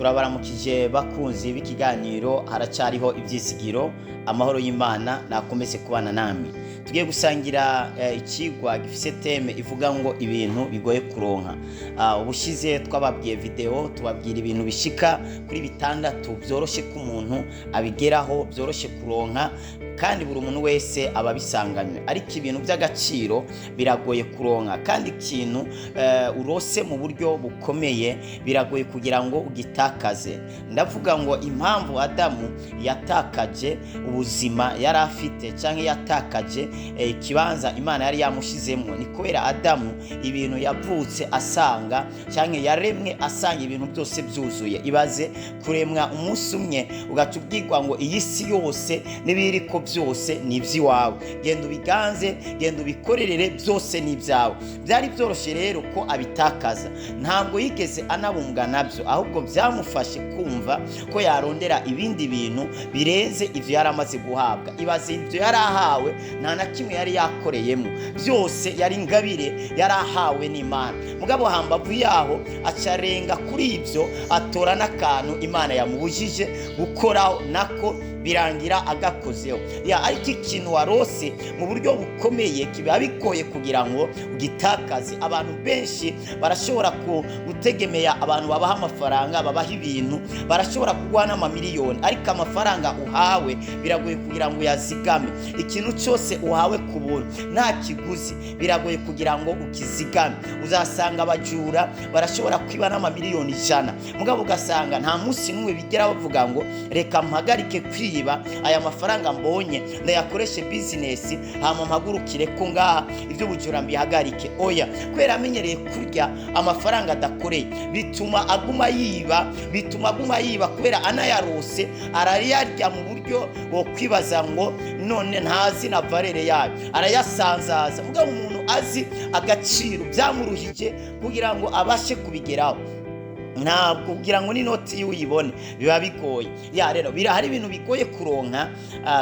turabaramukije bakunzi b'ikiganiro haracyariho ibyizigiro. Amahoro y'Imana nakomeze kubana namwe. Tugiye gusangira ikigwa gifise teme ivuga ngo ibintu bigoye kuronka. Ubushize twababwiye video tubabwira ibintu bishika kuri bitandatu byoroshe ku muntu abigeraho, byoroshe kuronka kandi buri umuntu wese ababisanganywe, ariko ibintu by'agaciro biragoye kuronka, kandi ikintu urose mu buryo bukomeye biragoye kugira ngo ugitakaze. Ndavuga ngo impamvu Adamu yatakaje ubuzima yari afite cyangwa yatakaje ikibanza Imana yari yamushizemo, ni kubera Adamu ibintu yavutse asanga cyangwa yaremwe asanga ibintu byose byuzuye. Ibaze kuremwa umunsi umwe ugacubwirwa ngo iyi si yose n'ibiriko byose ni iby'iwawe, genda ubiganze, genda ubikorerere, byose ni ibyawe. Byari byoroshye rero ko abitakaza, ntabwo yigeze anabumbwa nabyo, ahubwo byamufashe kumva ko yarondera ibindi bintu birenze ivyo yari amaze guhabwa. Ibaze ibyo yari ahawe nta na kimwe yari yakoreyemo, byose yari ingabire yari ahawe n'Imana. Mugabo hambavu yaho acarenga kuri ibyo, atora n'akantu Imana yamubujije gukoraho, nako birangira agakozeho. Ariko ikintu warose mu buryo bukomeye kiba bigoye kugira ngo ugitakaze. Abantu benshi barashobora gutegemea abantu babaha amafaranga, babaha ibintu, barashobora kuguha n'amamiliyoni, ariko amafaranga uhawe biragoye kugira ngo uyazigame. Ikintu cyose uhawe ku buntu nta kiguzi biragoye kugira ngo ukizigame. Uzasanga abajura barashobora kwiba n'amamiliyoni 100, mugabo ugasanga nta munsi n'umwe bigera bavuga ngo reka mpagarike kwiba aya mafaranga mbonye ndayakoreshe business hama mpagurukire ko ngaha ibyo bujura mbihagarike. Oya, kwera amenyereye kurya amafaranga adakoreye bituma aguma yiba, kubera anayarose arayarya mu buryo wo kwibaza ngo none ntazi na valere yayo, arayasanzaza. Mugabo umuntu azi agaciro byamuruhije kugira ngo abashe kubigeraho, ntabwo kugira ngo n'inoti uyibone biba bigoye. Rero birahari ibintu bigoye kuronka,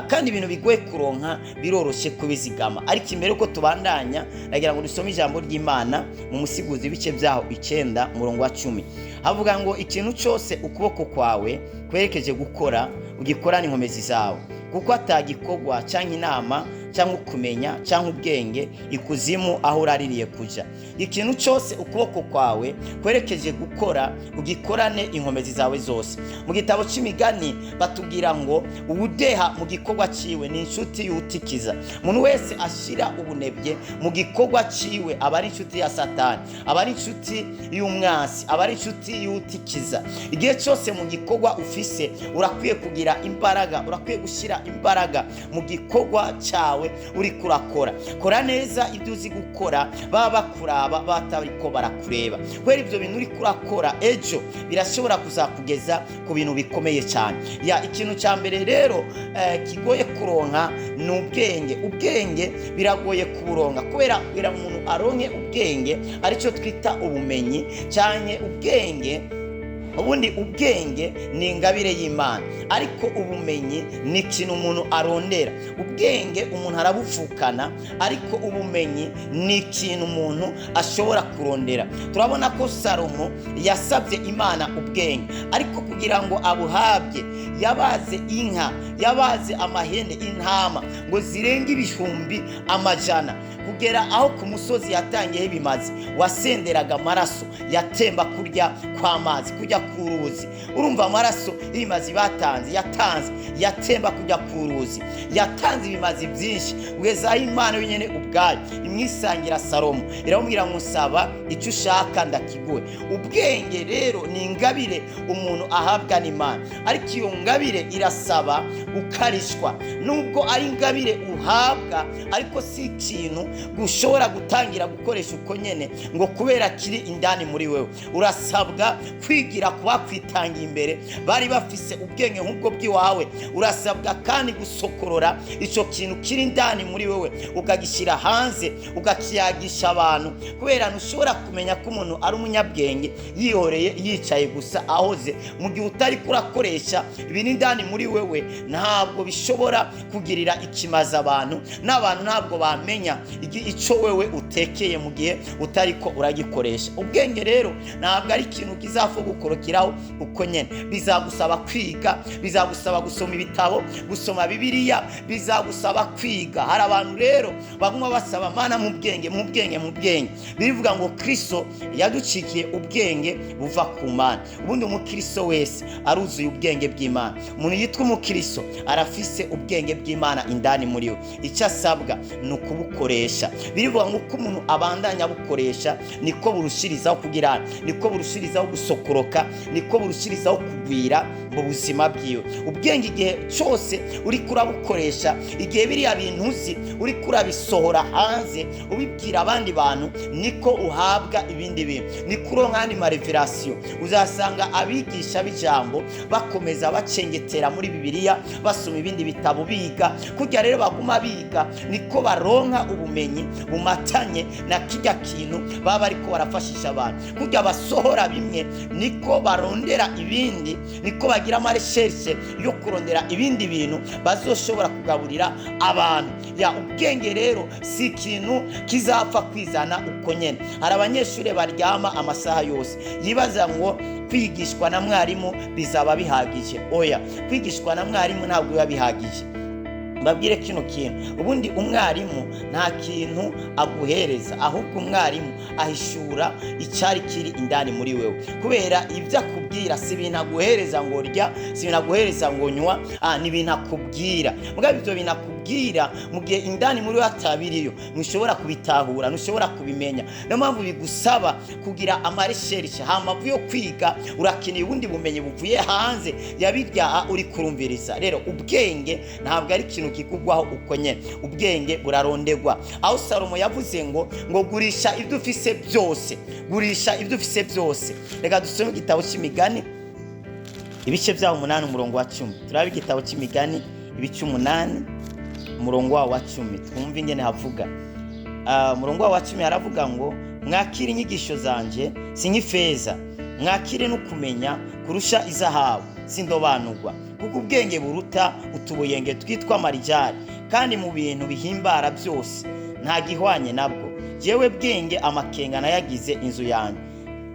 kandi ibintu bigoye kuronka biroroshe kubizigama. Ariko imbere ko tubandanya nagira ngo dusome ijambo ry'Imana mu Musiguzi bice byaho 9 murongo wa 10. Havuga ngo ikintu cyose ukuboko kwawe kwerekeje gukora ugikorana inkomezi zawe, kuko atagikogwa cyangwa inama cyangwa kumenya cyangwa ubwenge ikuzimu aho uraririye kuja. Ikintu cyose ukuboko kwawe kwerekeje gukora ugikorane inkomezi zawe zose. Mu gitabo cy'Imigani batubwira ngo uwudeha mu gikorwa ciwe ni inshuti yutikiza. Umuntu wese ashira ubunebye mu gikorwa ciwe aba ari inshuti ya Satani, aba ari inshuti y'umwasi, aba ari inshuti yutikiza. Igihe cyose mu gikorwa ufise urakwiye kugira imbaraga, urakwiye gushira imbaraga mu gikorwa cyawe uri kurakora. Kora neza ibyo uzi gukora, baba bakuraba batariko barakureba. Kwera ibyo bintu uri kurakora ejo birashobora kuzakugeza ku bintu bikomeye cyane. Ikintu cya mbere rero kigoye kuronka ni ubwenge. Ubwenge biragoye kuburonka kubera umuntu aronke ubwenge aricyo twita ubumenyi cyane. Ubundi ubwenge ni ingabire y'Imana, ariko ubumenyi ni ikintu umuntu arondera. Ubwenge umuntu arabuvukana, ariko ubumenyi ni ikintu umuntu ashobora kurondera. Turabona ko Salomo yasabye Imana ubwenge, ariko kugira ngo abuhabye yabaze inka, yabaze amahene, intama ngo zirenga 100,000 kugera aho ku musozi yatangiye bimaze wasenderaga amaraso yatemba kurya kw'amazi, kujya ku ruzi. Urumva amaraso ibimazi yatanze yatemba kujya ku ruzi, yatanze ibimazi byinshi kugeza aho Imana yenyene ubwayo imwisangira Salomo, iramubwira ngo nsaba icyo ushaka ndakiguhe. Ubwenge rero ni ingabire umuntu ahabwa n'Imana, ariko iyo ngabire irasaba gukarishwa. Nubwo ari ingabire uhabwa, ariko si ikintu gushobora gutangira gukoresha uko nyene ngo kubera kiri indani muri wewe. Urasabwa kwigira kuba kwitanga imbere bari bafise ubwenge nk'ubwo bw'iwawe. Urasabwa kandi gusokorora ico kintu kiri indani muri wewe ukagishyira hanze, ugakiyagisha abantu, kubera ntushobora kumenya ko umuntu ari umunyabwenge yihoreye yicaye gusa ahoze, mu gihe utari kurakoresha ibintu indani muri wewe. Ntabwo bishobora kugirira ikimaza abantu, n'abantu ntabwo bamenya ico wewe utekeye mu gihe utariko uragikoresha. Ubwenge rero ntabwo ari ikintu kizafu gukora bizokurikiraho uko nyene. Bizagusaba kwiga, bizagusaba gusoma ibitabo, gusoma Bibiliya, bizagusaba kwiga. Hari abantu rero baguma basaba Mana mu bwenge, mu bwenge, mu bwenge. Birivuga ngo Kristo yaducikiye ubwenge buva ku Mana. Ubundi umukristo wese aruzuye ubwenge bw'Imana. Umuntu yitwa umukristo arafise ubwenge bw'Imana indani muri we. Icyo asabwa ni ukubukoresha. Birivuga ngo uko umuntu abandanya bukoresha niko burushirizaho kugira, niko burushirizaho gusokoroka, niko burushirizaho kugwira mu buzima bwiwe. Ubwenge igihe cyose uri kurabukoresha, igihe biriya bintu uzi uri kurabisohora hanze ubibwira abandi bantu, niko uhabwa ibindi bintu, niko uronka andi marevelation. Uzasanga abigisha b'ijambo bakomeza bacengetera muri Bibiliya, basoma ibindi bitabo, biga. Kujya rero baguma biga, niko baronka ubumenyi bumatanye na kijya kintu baba ariko barafashisha abantu. Kujya basohora bimwe, niko barondera ibindi, niko bagira amareshershe yo kurondera ibindi bintu bazoshobora kugaburira abantu. Ya ubwenge rero si ikintu kizapfa kwizana uko nyene. Hari abanyeshuri baryama amasaha yose, yibaza ngo kwigishwa na mwarimu bizaba bihagije. Oya, kwigishwa na mwarimu ntabwo biba bihagije. Mbabwire kino kintu, ubundi umwarimu nta kintu aguhereza, ahubwo umwarimu ahishura icyari kiri indani muri wewe. Kubera ibyo akubwira si ibintu aguhereza ngo rya, si ibintu aguhereza ngo nywa, ni ibintu akubwira. Mugabo ibyo bintu akubwira mu gihe indani muri we atabiriyo, ntushobora kubitahura, ntushobora kubimenya. Niyo mpamvu bigusaba kugira amareshershe. Hamavu yo kwiga urakeneye ubundi bumenyi buvuye hanze yabirya uri kurumviriza. Rero ubwenge ntabwo ari ikintu kikugwaho uko nyene. Ubwenge burarondegwa. Aho Salomo yavuze ngo gurisha ibyo ufise byose, gurisha ibyo ufise byose. Reka dusome igitabo cy'Imigani ibice byaho 8 umurongo wa 10. Turabe igitabo cy'Imigani ibice 8 umurongo wa 10, twumve ingene havuga. Umurongo wa 10 haravuga ngo mwakire inyigisho zanje si nk'ifeza, mwakire no kumenya kurusha izahabu sindobanurwa. Kuko ubwenge buruta utubuyenge twitwa marijari, kandi mu bintu bihimbara byose nta gihwanye nabwo. Jewe bwenge amakenga nayagize inzu yanjye,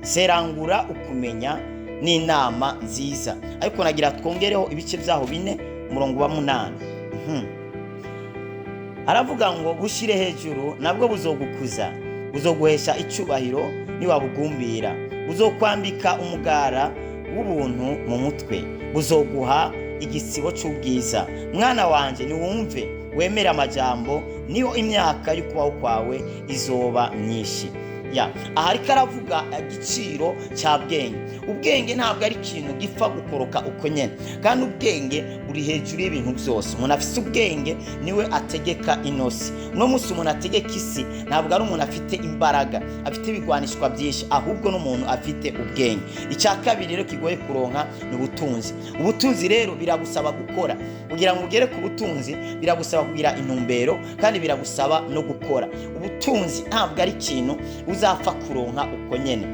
serangura ukumenya n'inama nziza. Ariko nagira twongereho ibice byaho 4 umurongo wa 8. Aravuga ngo bushire hejuru nabwo buzogukuza, buzoguhesha icubahiro niwabugumbira, buzokwambika umugara w'ubuntu mu mutwe, buzoguha igisibo cy'ubwiza. Mwana wanje niwumve wemere amajambo, niho imyaka y'ukubaho kwawe izoba myinshi. Aha ariko aravuga igiciro cya bwenge. Ubwenge ntabwo ari ikintu gipfa gukoroka uko nyene, kandi ubwenge buri hejuru y'ibintu byose. Umuntu afite ubwenge niwe ategeka inosi. No musi umuntu ategeka isi ntabwo ari umuntu afite imbaraga, afite ibigwanishwa byinshi, ahubwo n'umuntu afite ubwenge. Icya kabiri rero kigoye kuronka ni ubutunzi. Ubutunzi rero biragusaba gukora. Kugira ngo ugere ku butunzi biragusaba kugira intumbero, kandi biragusaba no gukora. Ubutunzi ntabwo ari ikintu uzapfa kuronka uko nyene.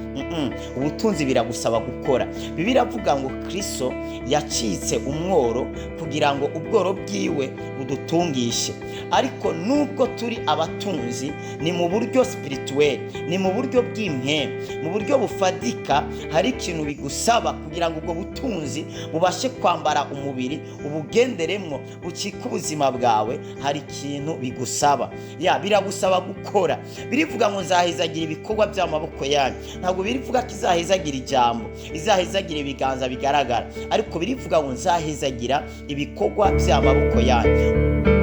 Ubutunzi biragusaba gukora. Bibiliya avuga ngo Kristo yacitse umworo kugira ngo ubworo bwiwe budutungishe. Ariko nubwo turi abatunzi ni mu buryo spirituel, ni mu buryo bw'impemu, mu buryo bufadika. Hari ikintu bigusaba kugira ngo ubwo butunzi bubashe kwambara umubiri, ubugenderemwo, bucika ubuzima bwawe. Hari ikintu bigusaba, biragusaba gukora. Birivuga ngo nzahezagira ibikorwa by'amaboko yanyu. Ntabwo birivuga ko izahezagira ijambo, izahezagira ibiganza bigaragara, ariko birivuga ngo nzahezagira ibikorwa by'amaboko yanyu.